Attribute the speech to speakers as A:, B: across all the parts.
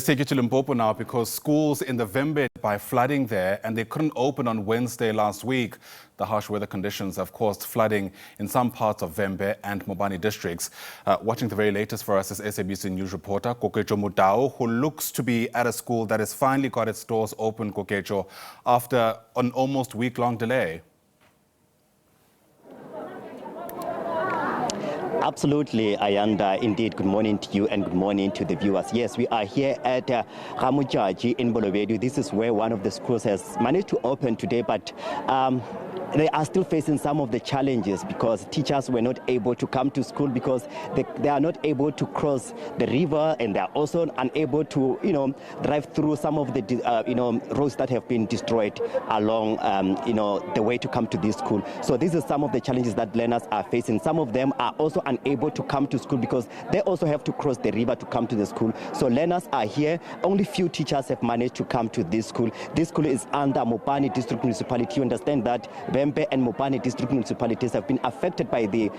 A: Let's take you to Limpopo now because schools in the Vhembe by flooding there and they couldn't open on Wednesday last week. The harsh weather conditions have caused flooding in some parts of Vhembe and Mopani districts. Watching the very latest for us is SABC News reporter Koketso Motau, who looks to be at a school that has finally got its doors open, Koketso, after an almost week-long delay.
B: Absolutely, Ayanda. Indeed, good morning to you and good morning to the viewers. Yes, we are here at Ga-Modjadji in Bolobedu. This is where one of the schools has managed to open today, but they are still facing some of the challenges because teachers were not able to come to school because they are not able to cross the river, and they are also unable to, drive through some of the, roads that have been destroyed along, the way to come to this school. So this is some of the challenges that learners are facing. Some of them are also unable to come to school because they also have to cross the river to come to the school. So learners are here. Only few teachers have managed to come to this school. This school is under Mopani District Municipality. You understand that Vhembe and Mopani District Municipalities have been affected by the,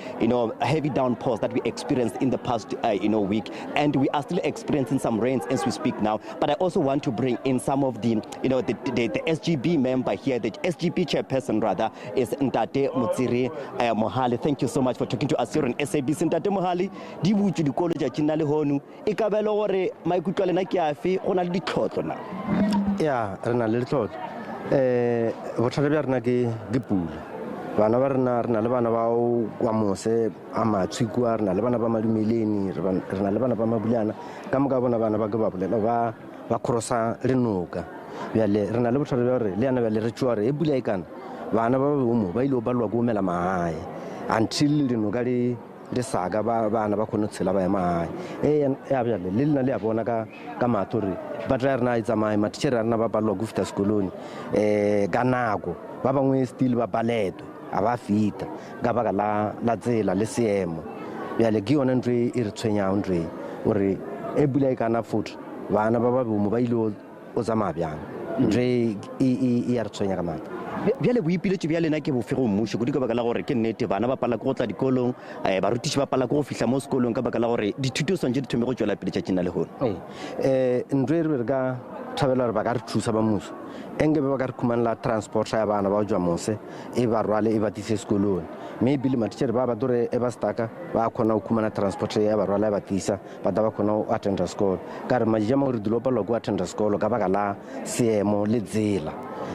B: heavy downpours that we experienced in the past, week. And we are still experiencing some rains as we speak now. But I also want to bring in some of the, the SGB member here, the SGB chairperson rather, is Ntate Mutsiri Mohale. Thank you so much for talking to us here on SABC. Ntate Mohale, di butse dikolo tja tjena le hono e ka bela gore maikutlo lena ke afe go na le ditlhotlo na
C: ya re na le ditlhotlo botlhale bja rena ke pula bana ba rena le bana ba wa mose a matshikwa rena le bana ba madumeleni rena le bana ba mabulana ka moka bona bana ba ke ba bolela ba crossa lenoka bjale rena le botlhale bja gore le yana bjale re tšwa re e pula e kana bana ba bomo ba ile ba lwa go mela mahae until lenoka le saga bana ba khone tshela ba ya mahae ya bjale le lena le a bona ka mathore ba tla rena itsa mai matšhere rena ba balwa go fita sekolong ka nako ba bangwe still ba baleto a ba fita ka baka la tsela le seemo bjale ke yone ntho e re tshwenyang ntho gore e bula e kana foot bana ba ba bomo ba ile o tsamaya bjang ntho e ya re tshwenya ka mata
B: bjale boipiletšo bja lena ke bofe go mmušo kodi ka baka la gore ke nnete bana ba pala ke go tla dikolong barutiši ba pala ke go fihla mo sekolong ka baka la gore dithuto swantse di thome go tšwela pele tšatšina le gone
C: ntho e re ka thabela gore ba ka re thusa ba mmuso enge ba ka re khumanela transport ya bana ba jwa mose e ba rwale e ba tise sekolong mme ebile matitšhere ba dore e ba staka ba khona go khumana transport ya ba rwala e ba tisa ba da ba khona go attenda sekolo ka re majija mo re dilo palwa go attenda sekolo ka baka la seemo le tsela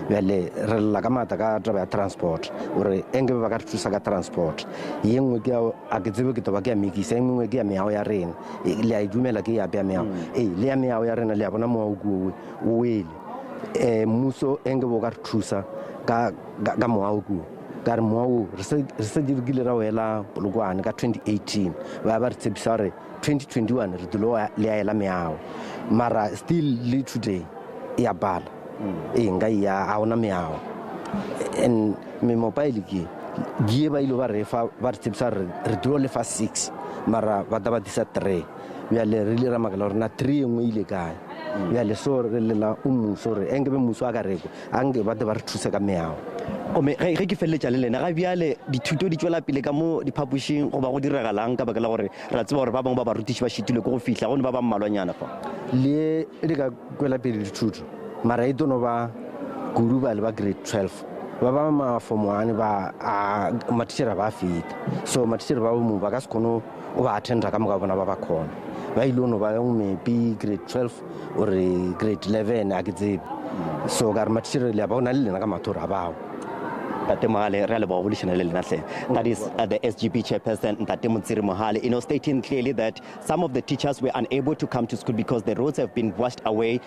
C: bjale re lla ka mata ka taba ya transport gore enge ba ka re thusa ka transport ye nngwe ke a ke tsebe ke toba ke ya mekisa ye nngwe ke ya meao ya rena le a dumela ke ya meao le ya meao ya rena le ya bona moao kuwe o wele mmuso enge bo ka re thusa ka moao kuwe ka re moao re se dirikile ra wela polokwane ka 2018 ba re tshepisa gore 2021 re dilo le a ela meao mara still le today e a bala nga ya a ona meao and me mobile ke ba ilo ba re fa ba re tshepisa re dilo le fa 6 mara ba da ba disa 3 bjale re le ra makala gore na 3 engwe ile kae bjale so re lela mmuso re enge be mmuso a ka reko ange ba re thuse ka meao
B: ge ke feleletša le lena ga bjale dithuto di tšwela pele ka mo diphapošing go ba go diragalang ka baka la gore ra tseba gore ba bangwe ba barutiši ba šitile ko go fihla gone ba ba mmalwanyana fa
C: le ka kwela pele dithuto mara e tono ba kudu ba le ba grade 12 ba ba ma form 1 ba matitšhere ba fita so matitšhere ba bomo ba ka se kgone o ba attenda ka moka bona ba khona ba ile no ba maybe grade 12 or grade 11 a ke tsebe so ka re matitšhere le ba bona le lena ka mathore a bao
B: Ntate Mohale re le ba go lešana le lena hle. That is the SGB chairperson Ntate Mutsiri Mohale, stating clearly that some of the teachers were unable to come to school because the roads have been washed away.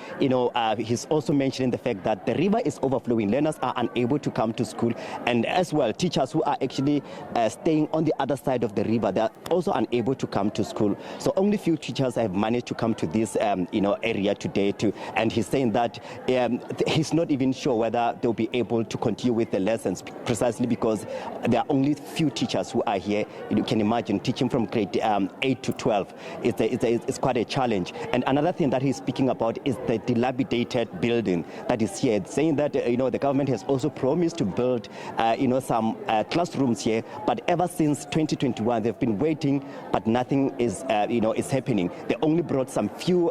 B: He's also mentioning the fact that the river is overflowing. Learners are unable to come to school, and as well teachers who are actually staying on the other side of the river, they are also unable to come to school. So only few teachers have managed to come to this area today and he's saying that he's not even sure whether they'll be able to continue with the lessons, precisely because there are only few teachers who are here. You can imagine teaching from grade 8 to 12. It's quite a challenge. And another thing that he's speaking about is the dilapidated building that is here, saying that the government has also promised to build some classrooms here, but ever since 2021 they've been waiting, but nothing is happening. They only brought some few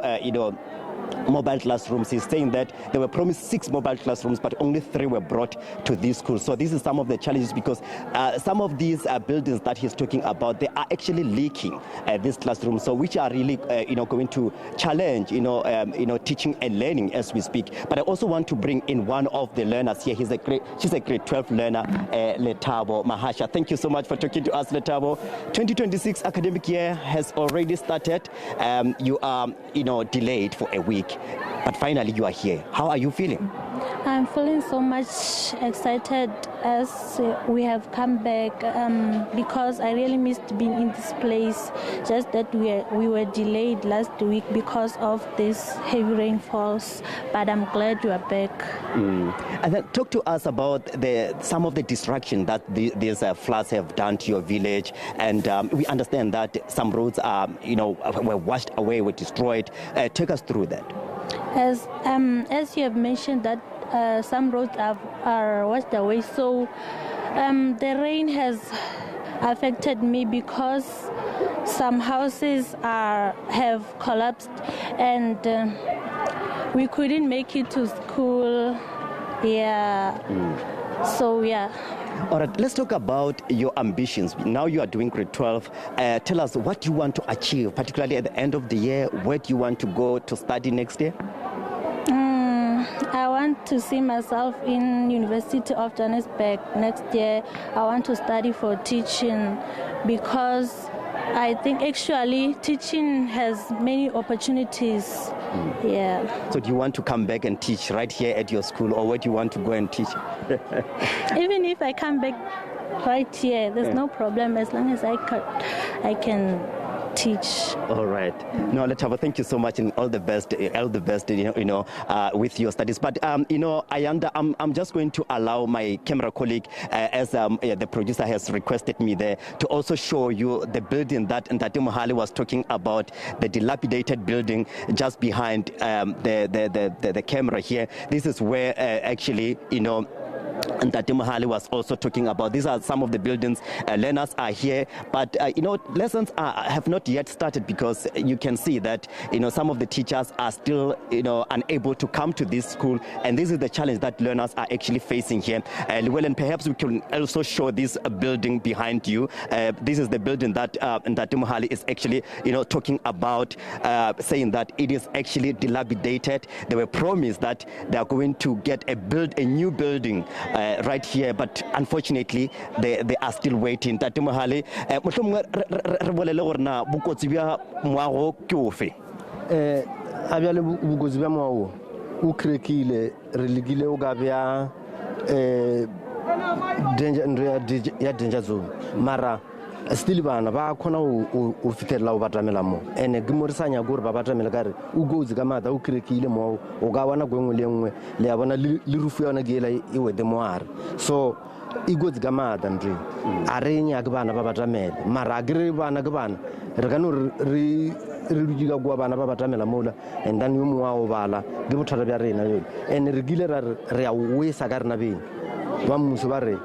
B: mobile classrooms. He's saying that they were promised 6 mobile classrooms, but only 3 were brought to these schools. So this is some of the challenges, because some of these buildings that he's talking about, they are actually leaking these classrooms, so which are really going to challenge teaching and learning as we speak. But I also want to bring in one of the learners here. She's a grade 12 learner, Letabo Mahasha. Thank you so much for talking to us, Letabo. 2026 academic year has already started. You are delayed for a week, but finally you are here. How are you feeling?
D: I'm feeling so much excited as we have come back, because I really missed being in this place. Just that we were delayed last week because of this heavy rainfalls, but I'm glad you are back.
B: And then talk to us about some of the destruction that these floods have done to your village. And we understand that some roads were washed away, were destroyed. Take us through that.
D: As you have mentioned that some roads are washed away, so the rain has affected me because some houses have collapsed and we couldn't make it to school. So
B: all right, let's talk about your ambitions. Now you are doing grade 12. Tell us what you want to achieve, particularly at the end of the year. Where do you want to go to study next year?
D: I want to see myself in University of Johannesburg next year. I want to study for teaching because I think actually teaching has many opportunities.
B: So do you want to come back and teach right here at your school, or where do you want to go and teach?
D: Even if I come back right here, there's no problem as long as I can teach.
B: All right. No, Letabo, thank you so much, and all the best with your studies. But Ayanda, I'm just going to allow my camera colleague, as the producer has requested me there, to also show you the building that Ntate Mohale was talking about, the dilapidated building just behind the camera here. This is where actually and Ntate Mohale was also talking about. These are some of the buildings. Learners are here, but lessons have not yet started, because you can see that some of the teachers are still unable to come to this school, and this is the challenge that learners are actually facing here. And perhaps we can also show this building behind you. This is the building that Ntate Mohale is actually talking about, saying that it is actually dilapidated. They were promised that they are going to get a new building right here, but unfortunately they are still waiting. Ntate Mohale, re bolele gore na bokotsi bja moago ke ofe?
C: A bjale bokotsi bja moago o krekile, re lekile o ka bja danger zone, mara still bana ba khona o fitlhela o batamela mo ene ke mo re sanya gore ba batamela ka re o gotse ka mata o krekile mo o ka bona gwengwe le nngwe le ya bona le rufu yona ke ela e wete moare, so e gotse ka mata ndre a re nya ke bana ba batamela, mara ke re bana ke bana re ka no re dutse ka kwa bana ba batamela mola, and then yo mongwe a o bala ke bothata bja rena jole, and re kile re a wesa ka rena beng ba mmuso ba re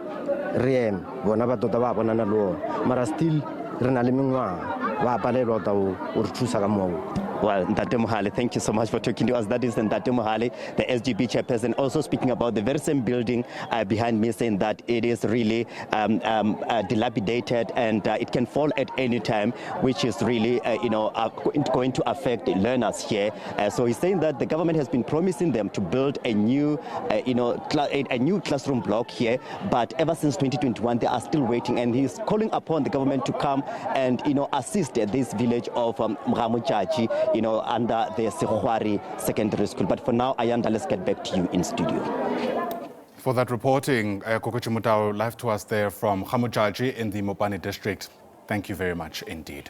C: eme bona ba tota ba bonana le ona, mara still re na le mengwaga ba palelwa ta o re thusa ka moago.
B: Well, Ntate Mohale, thank you so much for talking to us. That is Ntate Mohale, the SGB chairperson, also speaking about the very same building behind me, saying that it is really dilapidated and it can fall at any time, which is really going to affect learners here. So he's saying that the government has been promising them to build a new classroom block here, but ever since 2021 they are still waiting, and he's calling upon the government to come and assist this village of Ga-Modjadji, under the Sekhuari Secondary School. But for now, Ayanda, let's get back to you in studio.
A: For that reporting, Koketso Motau, live to us there from Ga-Modjadji in the Mopani district. Thank you very much indeed.